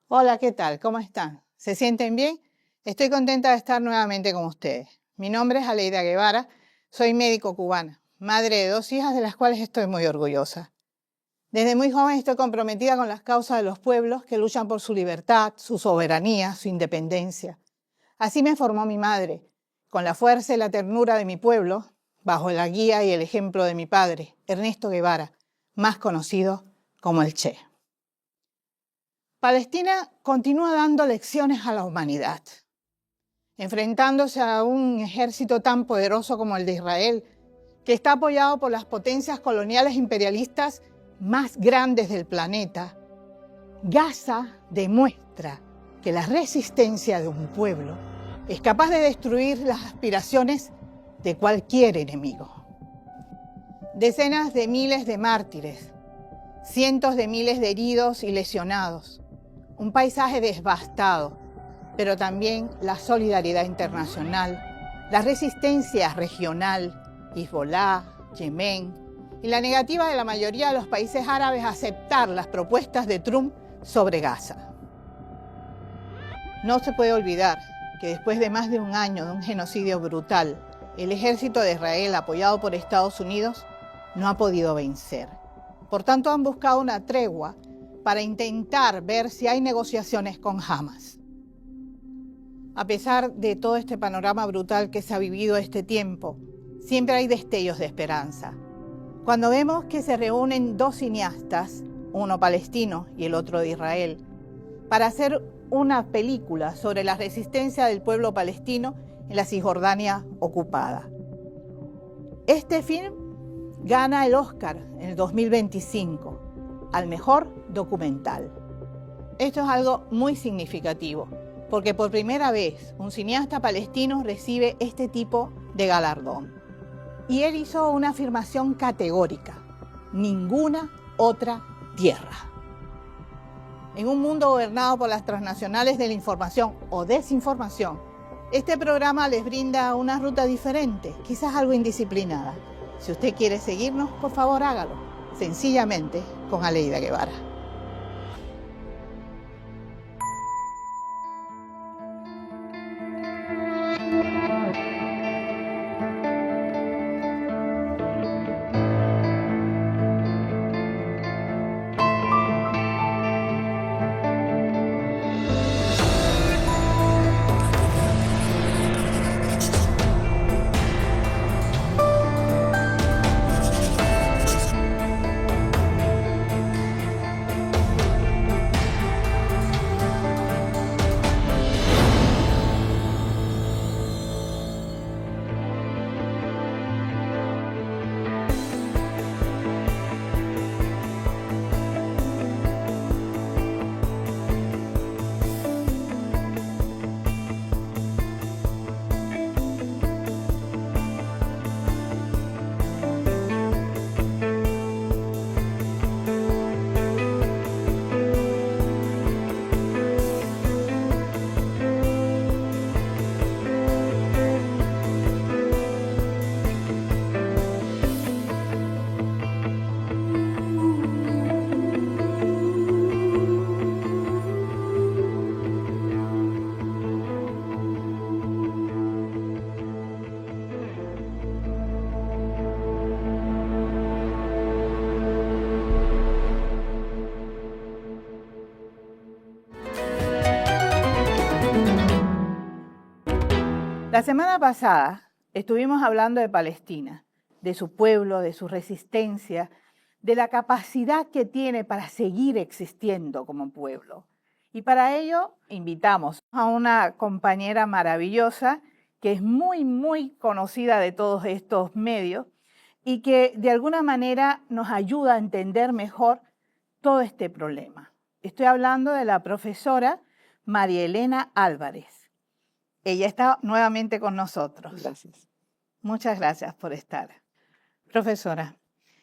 Hola, ¿qué tal? ¿Cómo están? ¿Se sienten bien? Estoy contenta de estar nuevamente con ustedes. Mi nombre es Aleida Guevara, soy médico cubana, madre de 2 hijas de las cuales estoy muy orgullosa. Desde muy joven estoy comprometida con las causas de los pueblos que luchan por su libertad, su soberanía, su independencia. Así me formó mi madre, con la fuerza y la ternura de mi pueblo, bajo la guía y el ejemplo de mi padre, Ernesto Guevara, más conocido como el Che. Palestina continúa dando lecciones a la humanidad, enfrentándose a un ejército tan poderoso como el de Israel, que está apoyado por las potencias coloniales imperialistas más grandes del planeta. Gaza demuestra que la resistencia de un pueblo es capaz de destruir las aspiraciones de cualquier enemigo. Decenas de miles de mártires, cientos de miles de heridos y lesionados, un paisaje devastado, pero también la solidaridad internacional, la resistencia regional, Hezbolá, Yemen, y la negativa de la mayoría de los países árabes a aceptar las propuestas de Trump sobre Gaza. No se puede olvidar que después de más de un año de un genocidio brutal, el ejército de Israel, apoyado por Estados Unidos, no ha podido vencer. Por tanto, han buscado una tregua para intentar ver si hay negociaciones con Hamas. A pesar de todo este panorama brutal que se ha vivido este tiempo, siempre hay destellos de esperanza. Cuando vemos que se reúnen 2 cineastas, uno palestino y el otro de Israel, para hacer una película sobre la resistencia del pueblo palestino en la Cisjordania ocupada. Este film gana el Oscar en el 2025 al mejor documental. Esto es algo muy significativo, porque por primera vez un cineasta palestino recibe este tipo de galardón. Y él hizo una afirmación categórica: ninguna otra tierra. En un mundo gobernado por las transnacionales de la información o desinformación, este programa les brinda una ruta diferente, quizás algo indisciplinada. Si usted quiere seguirnos, por favor hágalo, sencillamente con Aleida Guevara. La semana pasada estuvimos hablando de Palestina, de su pueblo, de su resistencia, de la capacidad que tiene para seguir existiendo como pueblo. Y para ello invitamos a una compañera maravillosa que es muy conocida de todos estos medios y que de alguna manera nos ayuda a entender mejor todo este problema. Estoy hablando de la profesora María Elena Álvarez. Ella está nuevamente con nosotros. Gracias. Muchas gracias por estar. Profesora,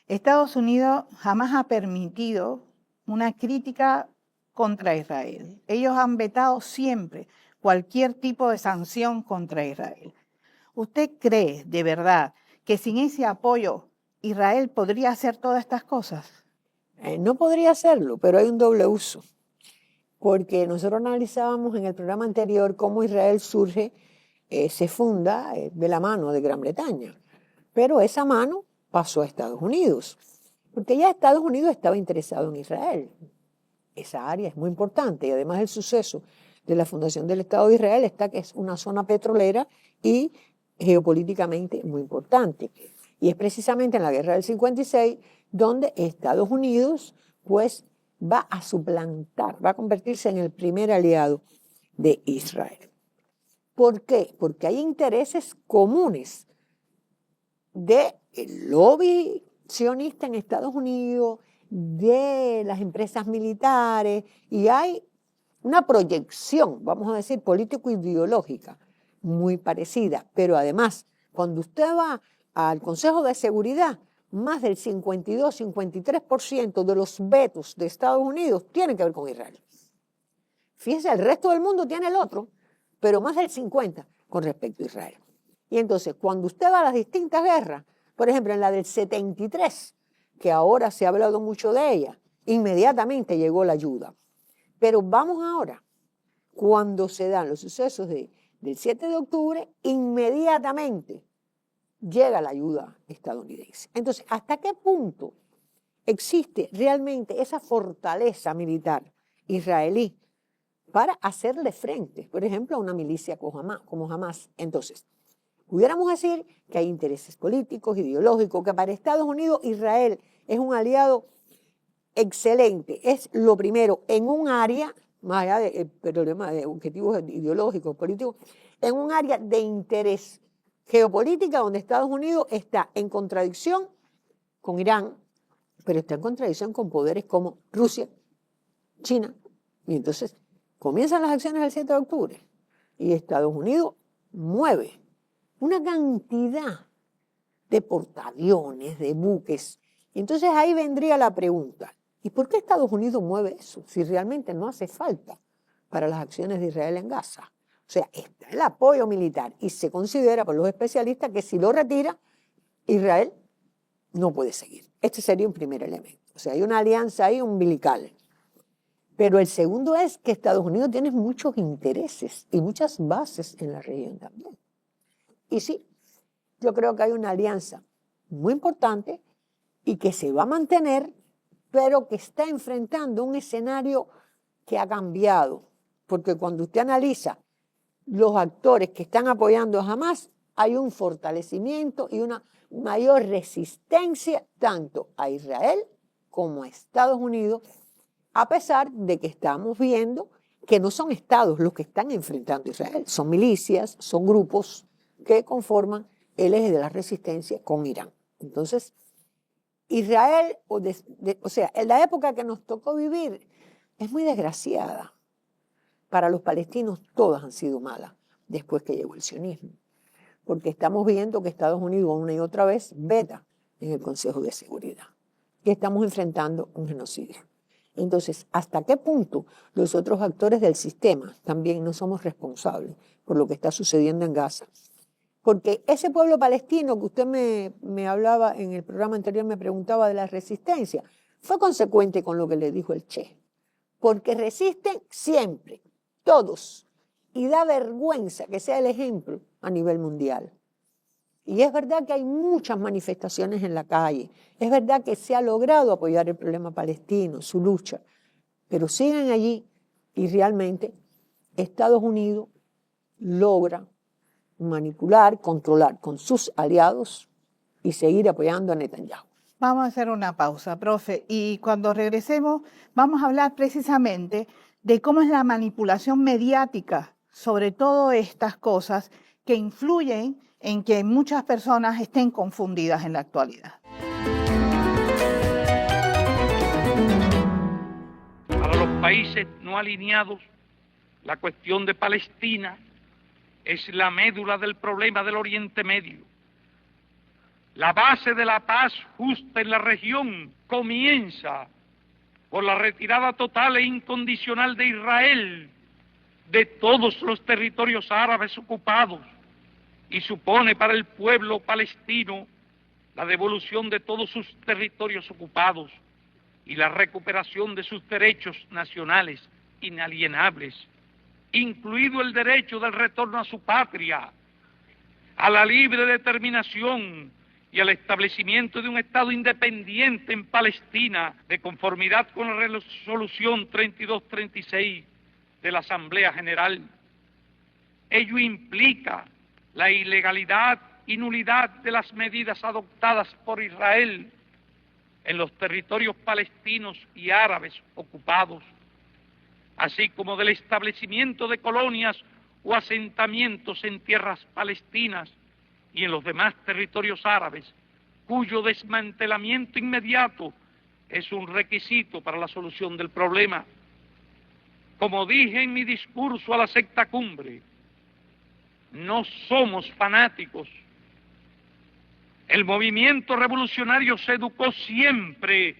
Estados Unidos jamás ha permitido una crítica contra Israel. Ellos han vetado siempre cualquier tipo de sanción contra Israel. ¿Usted cree de verdad que sin ese apoyo Israel podría hacer todas estas cosas? No podría hacerlo, pero hay un doble uso. porque nosotros analizábamos en el programa anterior cómo Israel surge, se funda de la mano de Gran Bretaña, pero esa mano pasó a Estados Unidos, porque ya Estados Unidos estaba interesado en Israel. Esa área es muy importante y además el suceso de la fundación del Estado de Israel está que es una zona petrolera y geopolíticamente muy importante. Y es precisamente en la Guerra del 56 donde Estados Unidos pues va a suplantar, va a convertirse en el primer aliado de Israel. ¿Por qué? Porque hay intereses comunes del lobby sionista en Estados Unidos, de las empresas militares, y hay una proyección, vamos a decir, político-ideológica muy parecida. Pero además, cuando usted va al Consejo de Seguridad, más del 52-53% de los vetos de Estados Unidos tienen que ver con Israel. Fíjese, el resto del mundo tiene el otro, pero más del 50% con respecto a Israel. Y entonces, cuando usted va a las distintas guerras, por ejemplo, en la del 73, que ahora se ha hablado mucho de ella, inmediatamente llegó la ayuda. Pero vamos ahora, cuando se dan los sucesos del 7 de octubre, inmediatamente llega la ayuda estadounidense. Entonces, ¿hasta qué punto existe realmente esa fortaleza militar israelí para hacerle frente, por ejemplo, a una milicia como Hamas? Entonces, pudiéramos decir que hay intereses políticos, ideológicos, que para Estados Unidos Israel es un aliado excelente. Es lo primero en un área, más allá del problema de objetivos ideológicos, políticos, en un área de interés geopolítica donde Estados Unidos está en contradicción con Irán, pero está en contradicción con poderes como Rusia, China. Y entonces comienzan las acciones del 7 de octubre y Estados Unidos mueve una cantidad de portaaviones, de buques. Y entonces ahí vendría la pregunta, ¿y por qué Estados Unidos mueve eso si realmente no hace falta para las acciones de Israel en Gaza? O sea, está el apoyo militar y se considera por los especialistas que si lo retira, Israel no puede seguir. Este sería un primer elemento. O sea, hay una alianza ahí umbilical. Pero el segundo es que Estados Unidos tiene muchos intereses y muchas bases en la región también. Y sí, yo creo que hay una alianza muy importante y que se va a mantener, pero que está enfrentando un escenario que ha cambiado. Porque cuando usted analiza los actores que están apoyando a Hamas, hay un fortalecimiento y una mayor resistencia tanto a Israel como a Estados Unidos, a pesar de que estamos viendo que no son estados los que están enfrentando a Israel, son milicias, son grupos que conforman el eje de la resistencia con Irán. Entonces, Israel, o sea, en la época que nos tocó vivir, es muy desgraciada. Para los palestinos todas han sido malas después que llegó el sionismo, porque estamos viendo que Estados Unidos una y otra vez veta en el Consejo de Seguridad, que estamos enfrentando un genocidio. Entonces, ¿hasta qué punto los otros actores del sistema también no somos responsables por lo que está sucediendo en Gaza? Porque ese pueblo palestino que usted me hablaba en el programa anterior, me preguntaba de la resistencia, fue consecuente con lo que le dijo el Che, porque resisten siempre, todos, y da vergüenza que sea el ejemplo a nivel mundial. Y es verdad que hay muchas manifestaciones en la calle, es verdad que se ha logrado apoyar el problema palestino, su lucha, pero siguen allí y realmente Estados Unidos logra manipular, controlar con sus aliados y seguir apoyando a Netanyahu. Vamos a hacer una pausa, profe, y cuando regresemos vamos a hablar precisamente de cómo es la manipulación mediática sobre todas estas cosas que influyen en que muchas personas estén confundidas en la actualidad. Para los países no alineados, la cuestión de Palestina es la médula del problema del Oriente Medio. La base de la paz justa en la región comienza por la retirada total e incondicional de Israel de todos los territorios árabes ocupados y supone para el pueblo palestino la devolución de todos sus territorios ocupados y la recuperación de sus derechos nacionales inalienables, incluido el derecho del retorno a su patria, a la libre determinación y al establecimiento de un Estado independiente en Palestina, de conformidad con la resolución 3236 de la Asamblea General. Ello implica la ilegalidad y nulidad de las medidas adoptadas por Israel en los territorios palestinos y árabes ocupados, así como del establecimiento de colonias o asentamientos en tierras palestinas y en los demás territorios árabes, cuyo desmantelamiento inmediato es un requisito para la solución del problema. Como dije en mi discurso a la sexta cumbre, no somos fanáticos. El movimiento revolucionario se educó siempre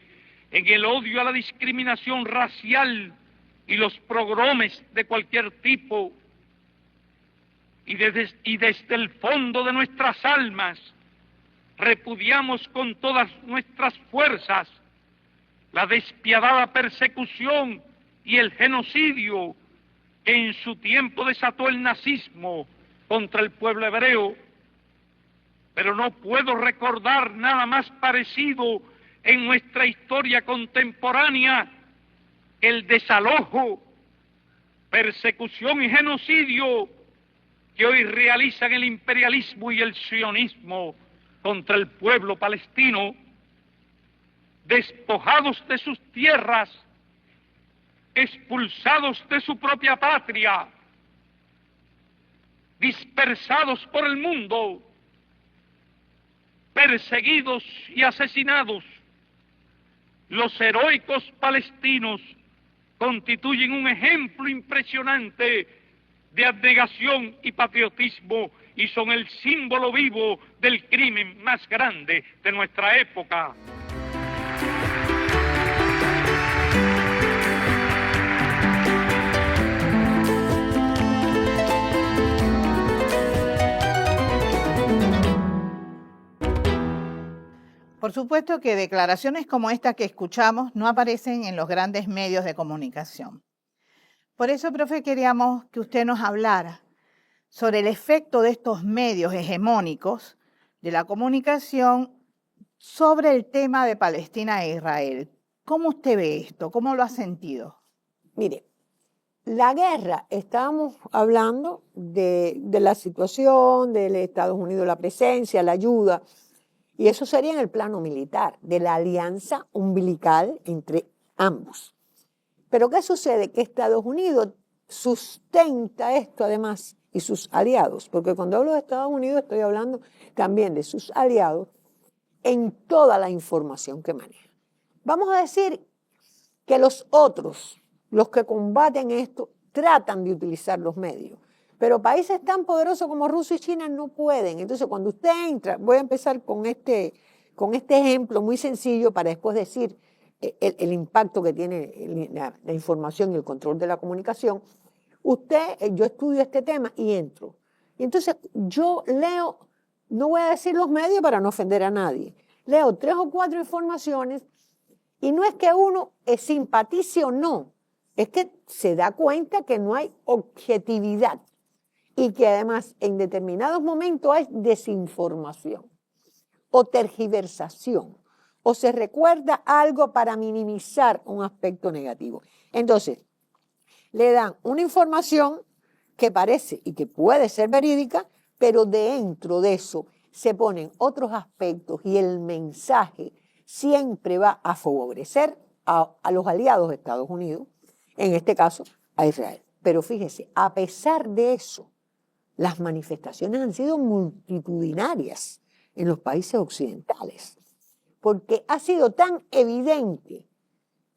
en el odio a la discriminación racial y los pogromes de cualquier tipo. Y desde el fondo de nuestras almas repudiamos con todas nuestras fuerzas la despiadada persecución y el genocidio que en su tiempo desató el nazismo contra el pueblo hebreo. Pero no puedo recordar nada más parecido en nuestra historia contemporánea que el desalojo, persecución y genocidio que hoy realizan el imperialismo y el sionismo contra el pueblo palestino, despojados de sus tierras, expulsados de su propia patria, dispersados por el mundo, perseguidos y asesinados. Los heroicos palestinos constituyen un ejemplo impresionante de abnegación y patriotismo y son el símbolo vivo del crimen más grande de nuestra época. Por supuesto que declaraciones como esta que escuchamos no aparecen en los grandes medios de comunicación. Por eso, profe, queríamos que usted nos hablara sobre el efecto de estos medios hegemónicos de la comunicación sobre el tema de Palestina e Israel. ¿Cómo usted ve esto? ¿Cómo lo ha sentido? Mire, la guerra, estábamos hablando de la situación, del Estados Unidos, la presencia, la ayuda, y eso sería en el plano militar, de la alianza umbilical entre ambos. Pero ¿qué sucede? Que Estados Unidos sustenta esto además, y sus aliados, porque cuando hablo de Estados Unidos estoy hablando también de sus aliados en toda la información que maneja. Vamos a decir que los otros, los que combaten esto, tratan de utilizar los medios, pero países tan poderosos como Rusia y China no pueden. Entonces, cuando usted entra, voy a empezar con este ejemplo muy sencillo para después decir el impacto que tiene la información y el control de la comunicación. Yo estudio este tema y entro. Y entonces yo leo, no voy a decir los medios para no ofender a nadie, leo 3 o 4 informaciones y no es que uno simpatice o no, es que se da cuenta que no hay objetividad y que además en determinados momentos hay desinformación o tergiversación o se recuerda algo para minimizar un aspecto negativo. Entonces, le dan una información que parece y que puede ser verídica, pero dentro de eso se ponen otros aspectos y el mensaje siempre va a favorecer a los aliados de Estados Unidos, en este caso a Israel. Pero fíjese, a pesar de eso, las manifestaciones han sido multitudinarias en los países occidentales, porque ha sido tan evidente,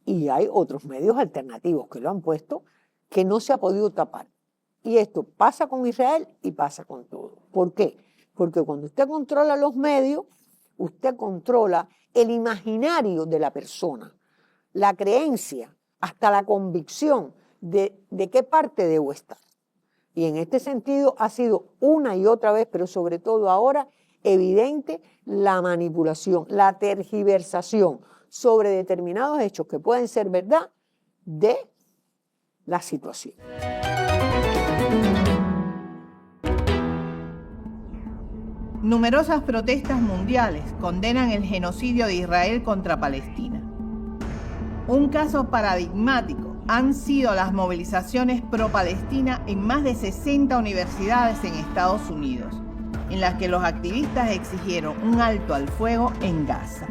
y hay otros medios alternativos que lo han puesto, que no se ha podido tapar. Y esto pasa con Israel y pasa con todo. ¿Por qué? Porque cuando usted controla los medios, usted controla el imaginario de la persona, la creencia, hasta la convicción de qué parte debo estar. Y en este sentido ha sido una y otra vez, pero sobre todo ahora, evidente la manipulación, la tergiversación sobre determinados hechos que pueden ser verdad de la situación. Numerosas protestas mundiales condenan el genocidio de Israel contra Palestina. Un caso paradigmático han sido las movilizaciones pro-Palestina en más de 60 universidades en Estados Unidos, en las que los activistas exigieron un alto al fuego en Gaza.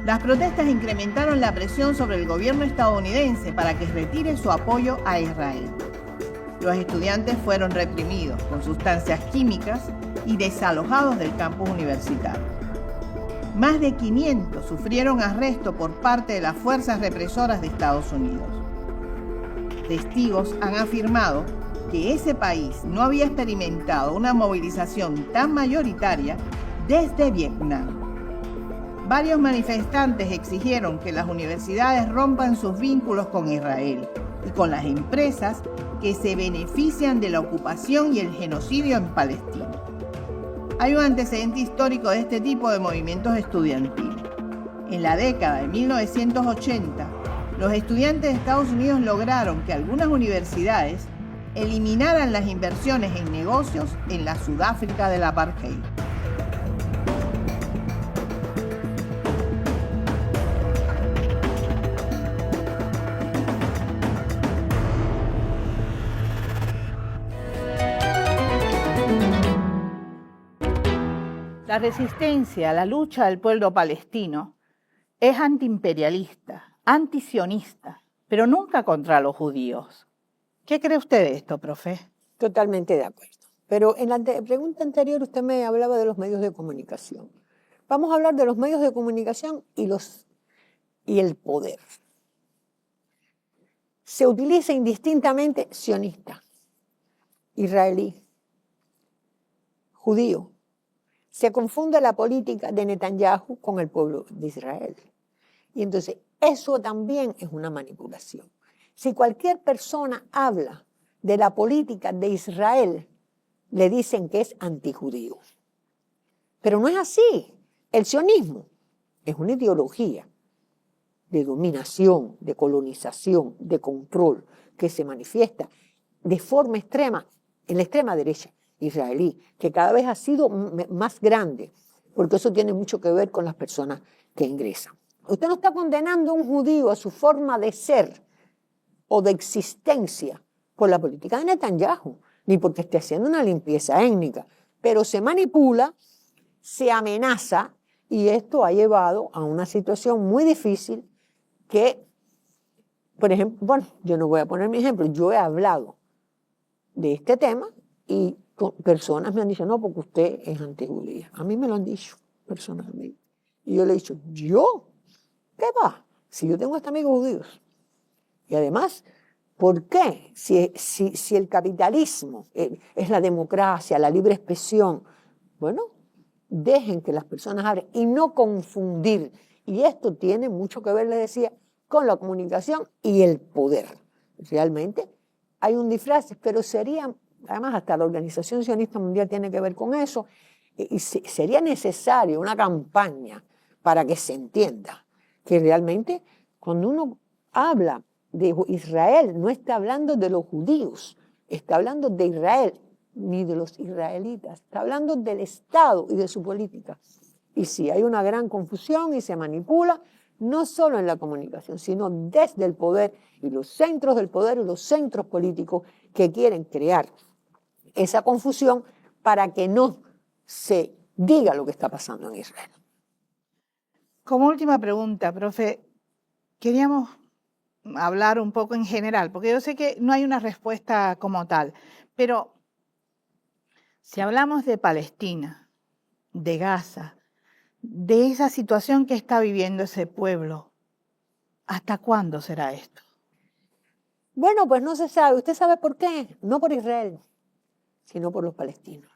Las protestas incrementaron la presión sobre el gobierno estadounidense para que retire su apoyo a Israel. Los estudiantes fueron reprimidos con sustancias químicas y desalojados del campus universitario. Más de 500 sufrieron arresto por parte de las fuerzas represoras de Estados Unidos. Testigos han afirmado que ese país no había experimentado una movilización tan mayoritaria desde Vietnam. Varios manifestantes exigieron que las universidades rompan sus vínculos con Israel y con las empresas que se benefician de la ocupación y el genocidio en Palestina. Hay un antecedente histórico de este tipo de movimientos estudiantiles. En la década de 1980, los estudiantes de Estados Unidos lograron que algunas universidades eliminaran las inversiones en negocios en la Sudáfrica del apartheid. La resistencia, la lucha del pueblo palestino es antiimperialista, antisionista, pero nunca contra los judíos. ¿Qué cree usted de esto, profe? Totalmente de acuerdo. Pero en la pregunta anterior usted me hablaba de los medios de comunicación. Vamos a hablar de los medios de comunicación y el poder. Se utiliza indistintamente sionista, israelí, judío. Se confunde la política de Netanyahu con el pueblo de Israel. Y entonces eso también es una manipulación. Si cualquier persona habla de la política de Israel, le dicen que es antijudío. Pero no es así. El sionismo es una ideología de dominación, de colonización, de control, que se manifiesta de forma extrema en la extrema derecha israelí, que cada vez ha sido más grande, porque eso tiene mucho que ver con las personas que ingresan. Usted no está condenando a un judío a su forma de ser o de existencia por la política de Netanyahu, ni porque esté haciendo una limpieza étnica, pero se manipula, se amenaza, y esto ha llevado a una situación muy difícil que, por ejemplo, bueno, yo no voy a poner mi ejemplo, yo he hablado de este tema y personas me han dicho, no, porque usted es antijudía. A mí me lo han dicho personalmente. Y yo le he dicho, ¿yo? ¿Qué va? Si yo tengo hasta amigos judíos. Y además, ¿por qué? Si el capitalismo es la democracia, la libre expresión, bueno, dejen que las personas hablen y no confundir. Y esto tiene mucho que ver, les decía, con la comunicación y el poder. Realmente hay un disfraz, pero sería... Además, hasta la Organización Sionista Mundial tiene que ver con eso. Y sería necesario una campaña para que se entienda que realmente cuando uno habla de Israel, no está hablando de los judíos, está hablando de Israel, ni de los israelitas, está hablando del Estado y de su política. Y sí, hay una gran confusión y se manipula, no solo en la comunicación, sino desde el poder y los centros del poder y los centros políticos que quieren crear esa confusión para que no se diga lo que está pasando en Israel. Como última pregunta, profe, queríamos hablar un poco en general, porque yo sé que no hay una respuesta como tal, pero si hablamos de Palestina, de Gaza, de esa situación que está viviendo ese pueblo, ¿hasta cuándo será esto? Bueno, pues no se sabe. ¿Usted sabe por qué? No por Israel, sino por los palestinos.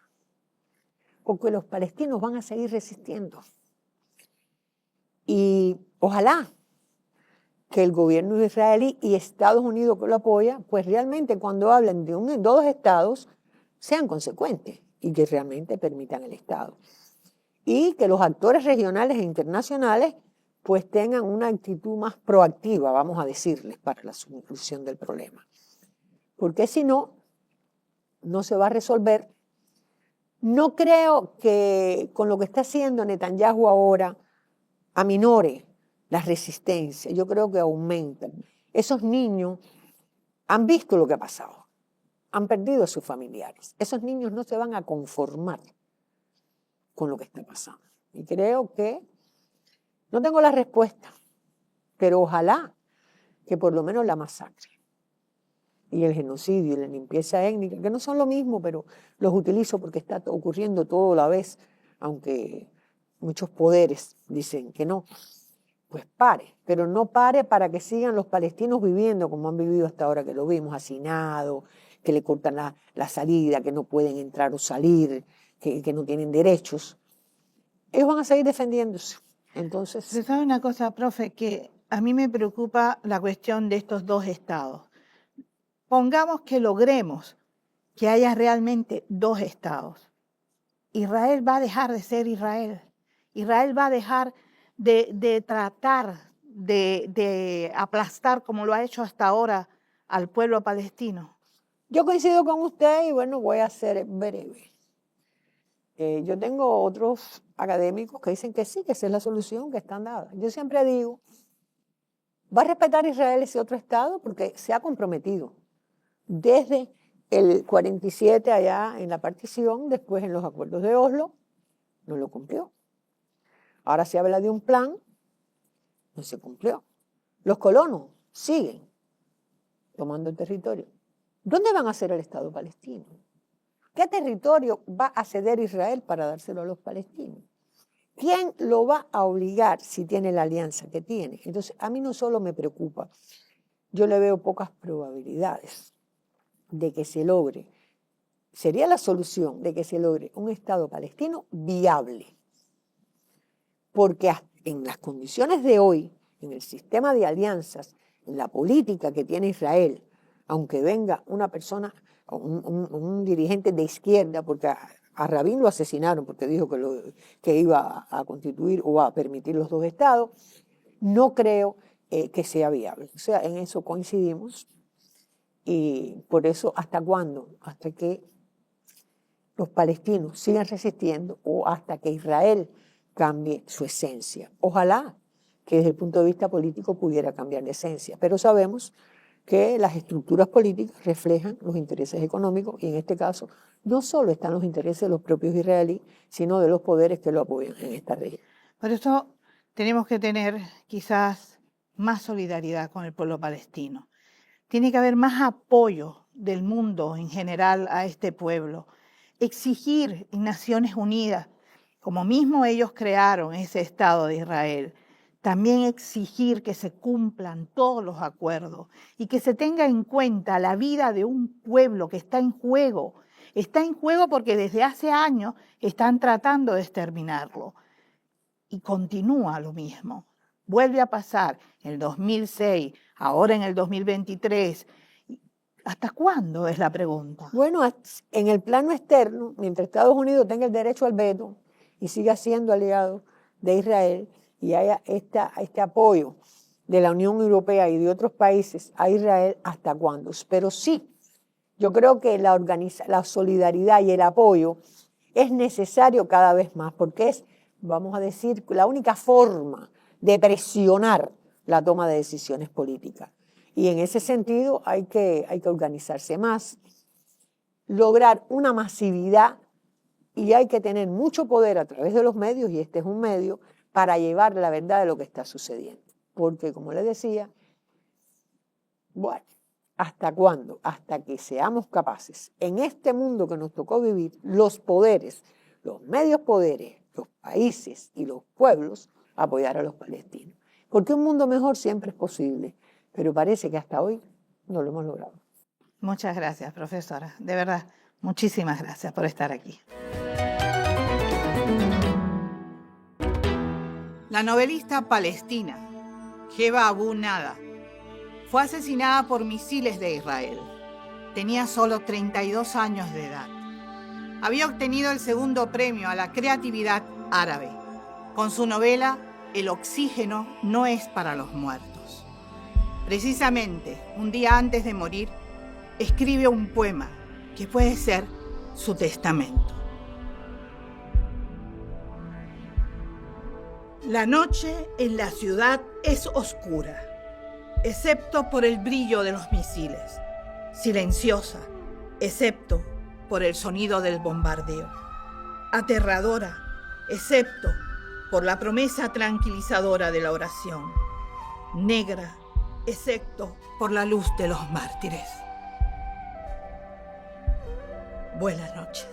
Porque los palestinos van a seguir resistiendo. Y ojalá que el gobierno israelí y Estados Unidos que lo apoya, pues realmente cuando hablan de dos estados, sean consecuentes y que realmente permitan el Estado. Y que los actores regionales e internacionales pues tengan una actitud más proactiva, vamos a decirles, para la solución del problema. Porque si no, no se va a resolver. No creo que con lo que está haciendo Netanyahu ahora aminore la resistencia. Yo creo que aumenta. Esos niños han visto lo que ha pasado. Han perdido a sus familiares. Esos niños no se van a conformar con lo que está pasando. Y creo que no tengo la respuesta, pero ojalá que por lo menos la masacre y el genocidio y la limpieza étnica, que no son lo mismo, pero los utilizo porque está ocurriendo todo a la vez, aunque muchos poderes dicen que no, pues pare, pero no pare para que sigan los palestinos viviendo como han vivido hasta ahora, que lo vimos hacinados, que le cortan la salida, que no pueden entrar o salir, que no tienen derechos. Ellos van a seguir defendiéndose. Entonces, ¿Sabe una cosa, profe? Que a mí me preocupa la cuestión de estos dos estados. Pongamos que logremos que haya realmente dos estados. Israel va a dejar de ser Israel. Israel va a dejar de tratar de aplastar, como lo ha hecho hasta ahora, al pueblo palestino. yo coincido con usted y bueno, voy a ser breve. Yo tengo otros académicos que dicen que sí, que esa es la solución, que están dadas. Yo siempre digo, ¿va a respetar Israel ese otro Estado? Porque se ha comprometido desde el 47 allá en la partición, después en los acuerdos de Oslo, no lo cumplió. Ahora se habla de un plan, no se cumplió. Los colonos siguen tomando el territorio. ¿Dónde van a hacer el Estado palestino? ¿Qué territorio va a ceder Israel para dárselo a los palestinos? ¿Quién lo va a obligar si tiene la alianza que tiene? Entonces, a mí no solo me preocupa, yo le veo pocas probabilidades de que se logre, sería la solución de que se logre un Estado palestino viable. Porque en las condiciones de hoy, en el sistema de alianzas, en la política que tiene Israel, aunque venga una persona, un dirigente de izquierda, porque a Rabin lo asesinaron porque dijo que iba a constituir o a permitir los dos estados, no creo que sea viable. O sea, en eso coincidimos. Y por eso, ¿hasta cuándo? Hasta que los palestinos sigan resistiendo o hasta que Israel cambie su esencia. Ojalá que desde el punto de vista político pudiera cambiar la esencia, pero sabemos que las estructuras políticas reflejan los intereses económicos y en este caso no solo están los intereses de los propios israelíes, sino de los poderes que lo apoyan en esta región. Por eso tenemos que tener quizás más solidaridad con el pueblo palestino. Tiene que haber más apoyo del mundo en general a este pueblo. Exigir en Naciones Unidas, como mismo ellos crearon ese Estado de Israel, también exigir que se cumplan todos los acuerdos y que se tenga en cuenta la vida de un pueblo que está en juego. Está en juego porque desde hace años están tratando de exterminarlo. Y continúa lo mismo. Vuelve a pasar en el 2006, ahora en el 2023. ¿Hasta cuándo es la pregunta? Bueno, en el plano externo, mientras Estados Unidos tenga el derecho al veto y siga siendo aliado de Israel y haya este apoyo de la Unión Europea y de otros países a Israel, ¿hasta cuándo? Pero sí, yo creo que la solidaridad y el apoyo es necesario cada vez más porque es, vamos a decir, la única forma de presionar la toma de decisiones políticas. Y en ese sentido hay que organizarse más, lograr una masividad y hay que tener mucho poder a través de los medios, y este es un medio, para llevar la verdad de lo que está sucediendo. Porque, como les decía, bueno, ¿hasta cuándo? Hasta que seamos capaces, en este mundo que nos tocó vivir, los poderes, los medios poderes, los países y los pueblos, apoyar a los palestinos. Porque un mundo mejor siempre es posible, pero parece que hasta hoy no lo hemos logrado. Muchas gracias, profesora. De verdad, muchísimas gracias por estar aquí. La novelista palestina Heba Abu Nada fue asesinada por misiles de Israel. Tenía solo 32 años de edad. Había obtenido el segundo premio a la creatividad árabe con su novela el oxígeno no es para los muertos. Precisamente, un día antes de morir, escribe un poema que puede ser su testamento. La noche en la ciudad es oscura, excepto por el brillo de los misiles, silenciosa, excepto por el sonido del bombardeo, aterradora, excepto por la promesa tranquilizadora de la oración, negra, excepto por la luz de los mártires. Buenas noches.